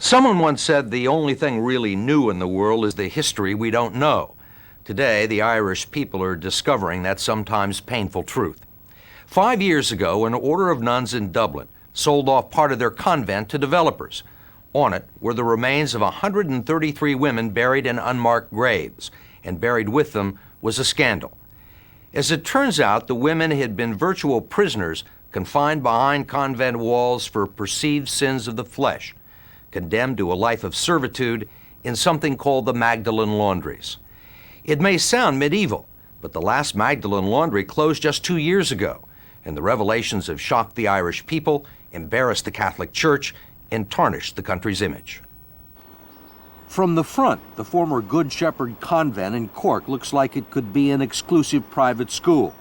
Someone once said the only thing really new in the world is the history we don't know. Today, the Irish people are discovering that sometimes painful truth. 5 years ago, an order of nuns in Dublin sold off part of their convent to developers. On it were the remains of 133 women buried in unmarked graves, and buried with them was a scandal. As it turns out, the women had been virtual prisoners confined behind convent walls for perceived sins of the flesh, condemned to a life of servitude in something called the Magdalene Laundries. It may sound medieval, but the last Magdalene Laundry closed just 2 years ago, and the revelations have shocked the Irish people, embarrassed the Catholic Church, and tarnished the country's image. From the front, the former Good Shepherd Convent in Cork looks like it could be an exclusive private school.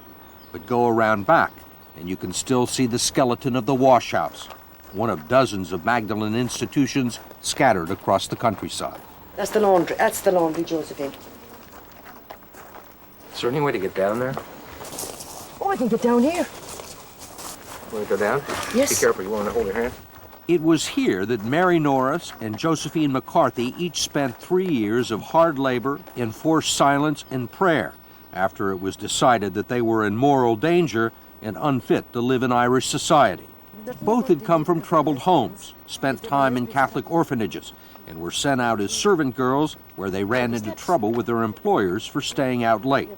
But go around back, and you can still see the skeleton of the wash house, one of dozens of Magdalene institutions scattered across the countryside. That's the laundry, Josephine. Is there any way to get down there? Oh, I can get down here. Want to go down? Yes. Be careful, you want to hold your hand? It was here that Mary Norris and Josephine McCarthy each spent 3 years of hard labor, enforced silence, and prayer after it was decided that they were in moral danger and unfit to live in Irish society. Both had come from troubled homes, spent time in Catholic orphanages, and were sent out as servant girls where they ran into trouble with their employers for staying out late.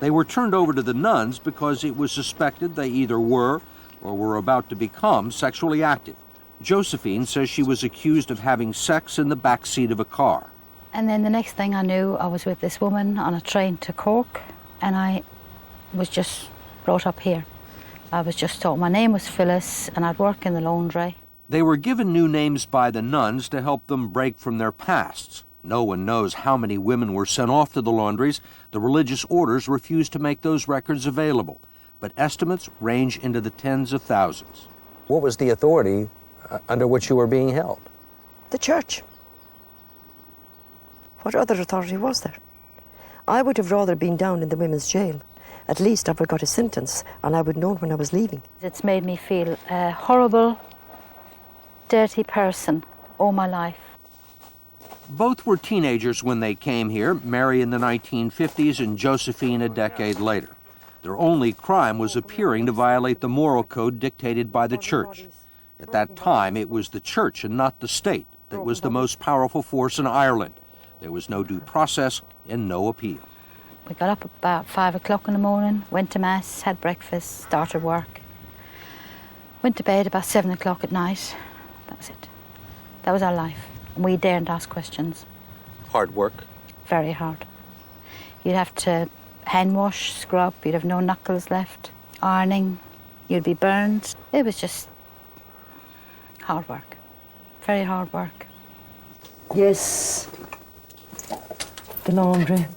They were turned over to the nuns because it was suspected they either were or were about to become sexually active. Josephine says she was accused of having sex in the back seat of a car. And then the next thing I knew, I was with this woman on a train to Cork, and I was just brought up here. I was just told my name was Phyllis, and I'd work in the laundry. They were given new names by the nuns to help them break from their pasts. No one knows how many women were sent off to the laundries. The religious orders refused to make those records available, but estimates range into the tens of thousands. What was the authority under which you were being held? The church. What other authority was there? I would have rather been down in the women's jail. At least I would have got a sentence, and I would know when I was leaving. It's made me feel a horrible, dirty person all my life. Both were teenagers when they came here, Mary in the 1950s and Josephine a decade later. Their only crime was appearing to violate the moral code dictated by the church. At that time, it was the church and not the state that was the most powerful force in Ireland. There was no due process and no appeal. We got up about 5 o'clock in the morning, went to mass, had breakfast, started work. Went to bed about 7 o'clock at night. That was it. That was our life. And we daren't ask questions. Hard work? Very hard. You'd have to hand wash, scrub, you'd have no knuckles left, ironing, you'd be burned. It was just hard work. Very hard work. Yes. The laundry.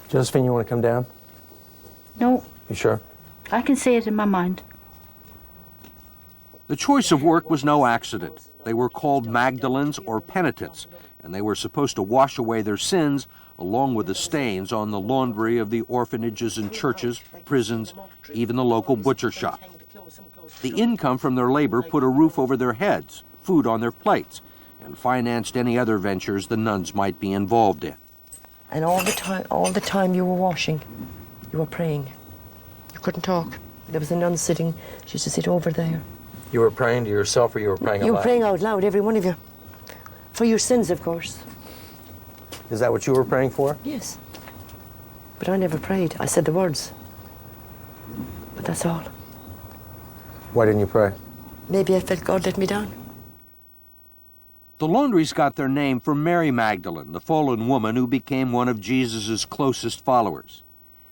Josephine, you want to come down? No. You sure? I can see it in my mind. The choice of work was no accident. They were called Magdalenes or penitents, and they were supposed to wash away their sins along with the stains on the laundry of the orphanages and churches, prisons, even the local butcher shop. The income from their labor put a roof over their heads, food on their plates, and financed any other ventures the nuns might be involved in. And all the time you were washing, you were praying. You couldn't talk. There was a nun sitting, she used to sit over there. You were praying to yourself, or you were praying out loud? You were praying out loud, every one of you. For your sins, of course. Is that what you were praying for? Yes. But I never prayed. I said the words. But that's all. Why didn't you pray? Maybe I felt God let me down. The laundries got their name from Mary Magdalene, the fallen woman who became one of Jesus' closest followers.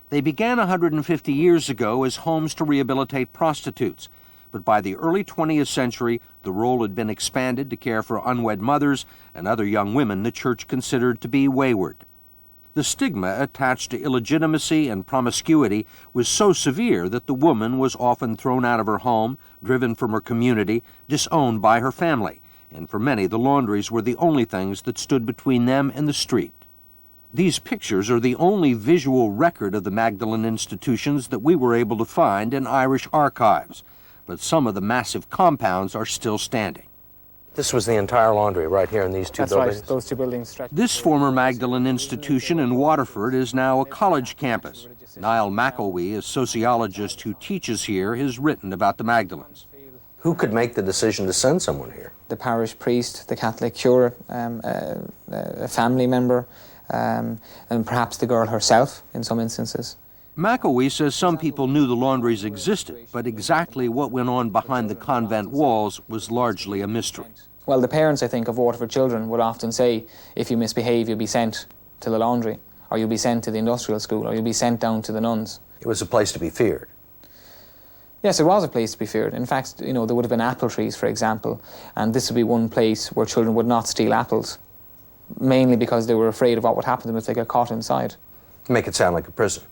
They began 150 years ago as homes to rehabilitate prostitutes, but by the early 20th century, the role had been expanded to care for unwed mothers and other young women the church considered to be wayward. The stigma attached to illegitimacy and promiscuity was so severe that the woman was often thrown out of her home, driven from her community, disowned by her family, and for many the laundries were the only things that stood between them and the street. These pictures are the only visual record of the Magdalene institutions that we were able to find in Irish archives, but some of the massive compounds are still standing. This was the entire laundry right here in these two That's buildings? right, those two buildings stretch. This former Magdalene institution in Waterford is now a college campus. Niall McElwee, a sociologist who teaches here, has written about the Magdalenes. Who could make the decision to send someone here? The parish priest, the Catholic curate, a family member, and perhaps the girl herself in some instances. McElwee says some people knew the laundries existed, but exactly what went on behind the convent walls was largely a mystery. Well, the parents, I think, of Waterford children would often say, if you misbehave, you'll be sent to the laundry, or you'll be sent to the industrial school, or you'll be sent down to the nuns. It was a place to be feared. Yes, it was a place to be feared. In fact, you know, there would have been apple trees, for example, and this would be one place where children would not steal apples, mainly because they were afraid of what would happen to them if they got caught inside. Make it sound like a prison.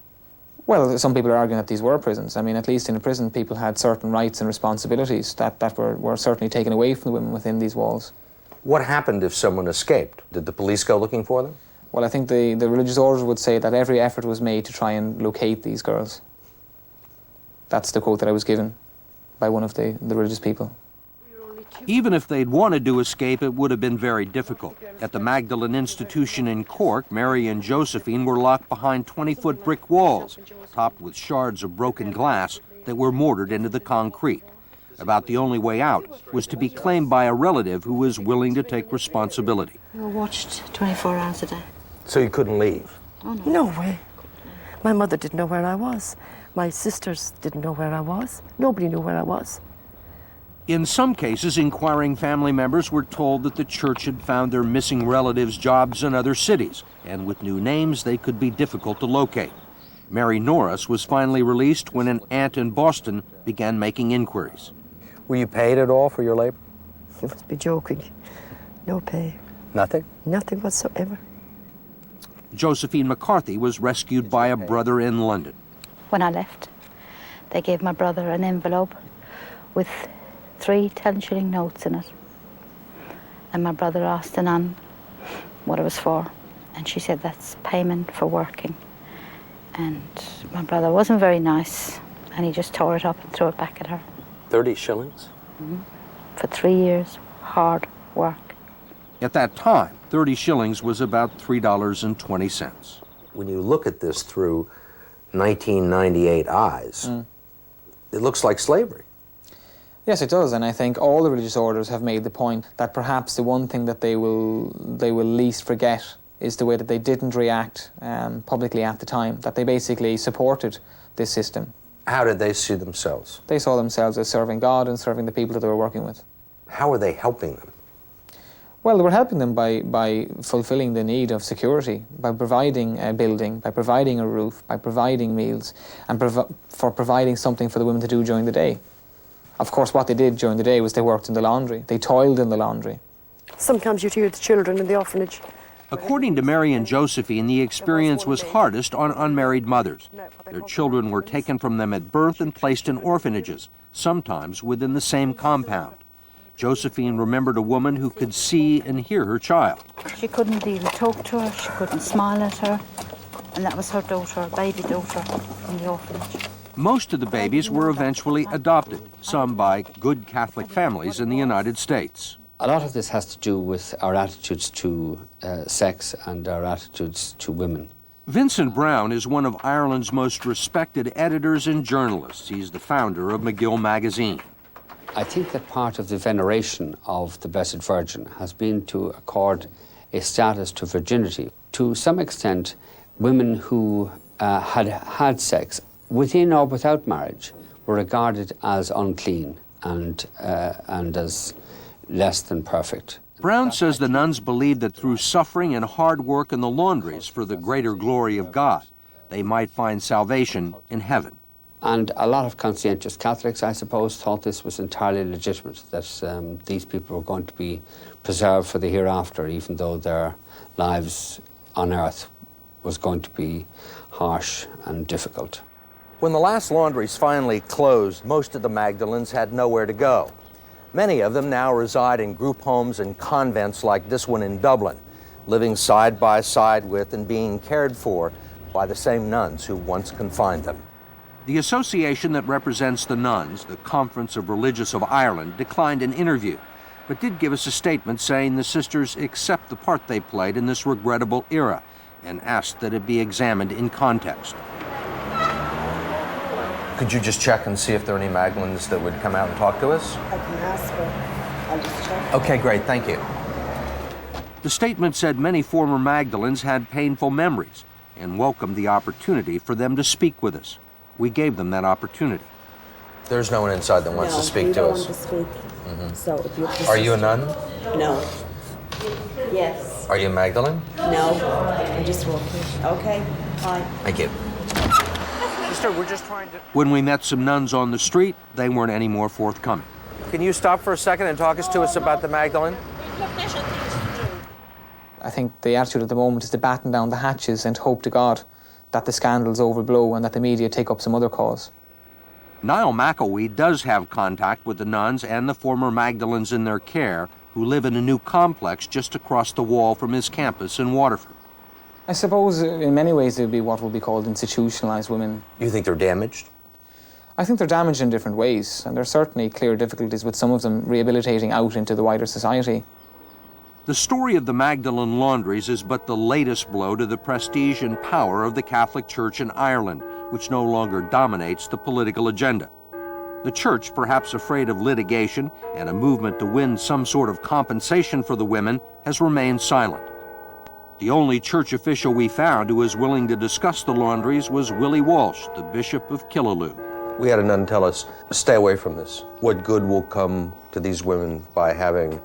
Well, some people are arguing that these were prisons. I mean, at least in a prison, people had certain rights and responsibilities that were certainly taken away from the women within these walls. What happened if someone escaped? Did the police go looking for them? Well, I think the religious orders would say that every effort was made to try and locate these girls. That's the quote that I was given by one of the religious people. Even if they'd wanted to escape, it would have been very difficult. At the Magdalene Institution in Cork, Mary and Josephine were locked behind 20-foot brick walls, topped with shards of broken glass that were mortared into the concrete. About the only way out was to be claimed by a relative who was willing to take responsibility. We were watched 24 hours a day. So you couldn't leave? Oh, no. No way. My mother didn't know where I was. My sisters didn't know where I was. Nobody knew where I was. In some cases, inquiring family members were told that the church had found their missing relatives jobs in other cities, and with new names, they could be difficult to locate. Mary Norris was finally released when an aunt in Boston began making inquiries. Were you paid at all for your labor? You must be joking. No pay. Nothing? Nothing whatsoever. Josephine McCarthy was rescued by a brother in London. When I left, they gave my brother an envelope with 3 10-shilling notes in it. And my brother asked the nun what it was for, and she said that's payment for working. And my brother wasn't very nice, and he just tore it up and threw it back at her. 30 shillings? Mm-hmm. For 3 years, hard work. At that time, 30 shillings was about $3.20. When you look at this through 1998 eyes, it looks like slavery. Yes, it does, and I think all the religious orders have made the point that perhaps the one thing that they will least forget is the way that they didn't react publicly at the time, that they basically supported this system. How did they see themselves? They saw themselves as serving God and serving the people that they were working with. How were they helping them? Well, they were helping them by fulfilling the need of security, by providing a building, by providing a roof, by providing meals, and for providing something for the women to do during the day. Of course, what they did during the day was they worked in the laundry. They toiled in the laundry. Sometimes you'd hear the children in the orphanage. According to Mary and Josephine, the experience was hardest on unmarried mothers. Their children were taken from them at birth and placed in orphanages, sometimes within the same compound. Josephine remembered a woman who could see and hear her child. She couldn't even talk to her, she couldn't smile at her, and that was her daughter, baby daughter, in the orphanage. Most of the babies were eventually adopted, some by good Catholic families in the United States. A lot of this has to do with our attitudes to sex and our attitudes to women. Vincent Browne is one of Ireland's most respected editors and journalists. He's the founder of McGill magazine. I think that part of the veneration of the Blessed Virgin has been to accord a status to virginity. To some extent, women who had sex within or without marriage were regarded as unclean and as less than perfect. Browne says the nuns believed that through suffering and hard work in the laundries for the greater glory of God, they might find salvation in heaven. And a lot of conscientious Catholics, I suppose, thought this was entirely legitimate, that these people were going to be preserved for the hereafter, even though their lives on earth was going to be harsh and difficult. When the last laundries finally closed, most of the Magdalenes had nowhere to go. Many of them now reside in group homes and convents like this one in Dublin, living side by side with and being cared for by the same nuns who once confined them. The association that represents the nuns, the Conference of Religious of Ireland, declined an interview, but did give us a statement saying the sisters accept the part they played in this regrettable era and asked that it be examined in context. Could you just check and see if there are any Magdalenes that would come out and talk to us? I can ask her. I'll just check. Okay, great, thank you. The statement said many former Magdalenes had painful memories and welcomed the opportunity for them to speak with us. We gave them that opportunity. There's no one inside that wants to speak to us. No, we don't want to speak. So if you're Are you a nun? No. Yes. Are you Magdalene? No. I'm just walking. Okay. Bye. Thank you. Sister, we're just trying to... When we met some nuns on the street, they weren't any more forthcoming. Can you stop for a second and talk to us about the Magdalene? I think the attitude at the moment is to batten down the hatches and hope to God that the scandals overblow and that the media take up some other cause. Niall McElwee does have contact with the nuns and the former Magdalenes in their care who live in a new complex just across the wall from his campus in Waterford. I suppose in many ways they'd be what would be called institutionalised women. You think they're damaged? I think they're damaged in different ways, and there are certainly clear difficulties with some of them rehabilitating out into the wider society. The story of the Magdalene Laundries is but the latest blow to the prestige and power of the Catholic Church in Ireland, which no longer dominates the political agenda. The Church, perhaps afraid of litigation and a movement to win some sort of compensation for the women, has remained silent. The only church official we found who was willing to discuss the Laundries was Willie Walsh, the Bishop of Killaloe. We had a nun tell us, stay away from this. What good will come to these women by having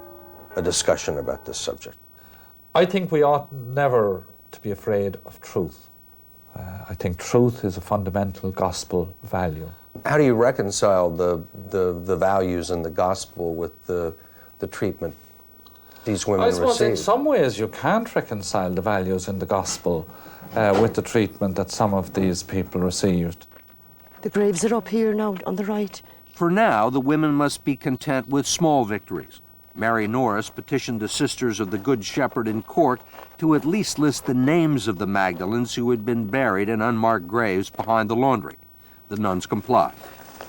a discussion about this subject? I think we ought never to be afraid of truth. I think truth is a fundamental gospel value. How do you reconcile the values in the gospel with the treatment these women I suppose in receive? some ways you can't reconcile the values in the gospel with the treatment that some of these people received. The graves are up here now on the right. For now, the women must be content with small victories. Mary Norris petitioned the Sisters of the Good Shepherd in Cork to at least list the names of the Magdalenes who had been buried in unmarked graves behind the laundry. The nuns complied.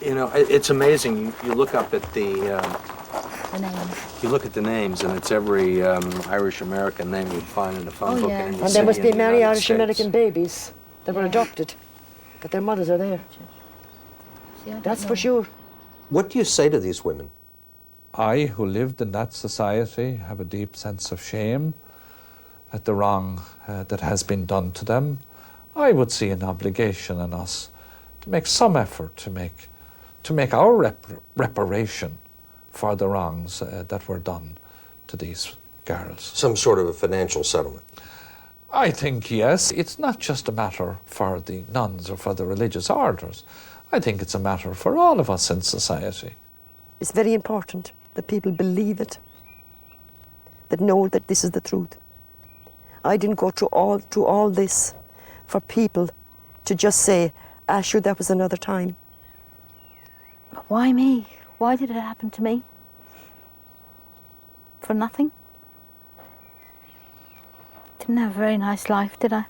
You know, it's amazing. You look up at The names. you look at the names, and it's every Irish American name you'd find in a phone book. yeah. In any And city there must in be the many United Irish States. American babies that were adopted, but their mothers are there. See, I don't That's know. for sure. What do you say to these women? I, who lived in that society, have a deep sense of shame at the wrong that has been done to them. I would see an obligation on us to make some effort to make our reparation for the wrongs that were done to these girls. Some sort of a financial settlement. I think, yes, it's not just a matter for the nuns or for the religious orders. I think it's a matter for all of us in society. It's very important that people believe it, that know that this is the truth. I didn't go through all this for people to just say, ah, sure, that was another time. But why me? Why did it happen to me? For nothing? Didn't have a very nice life, did I?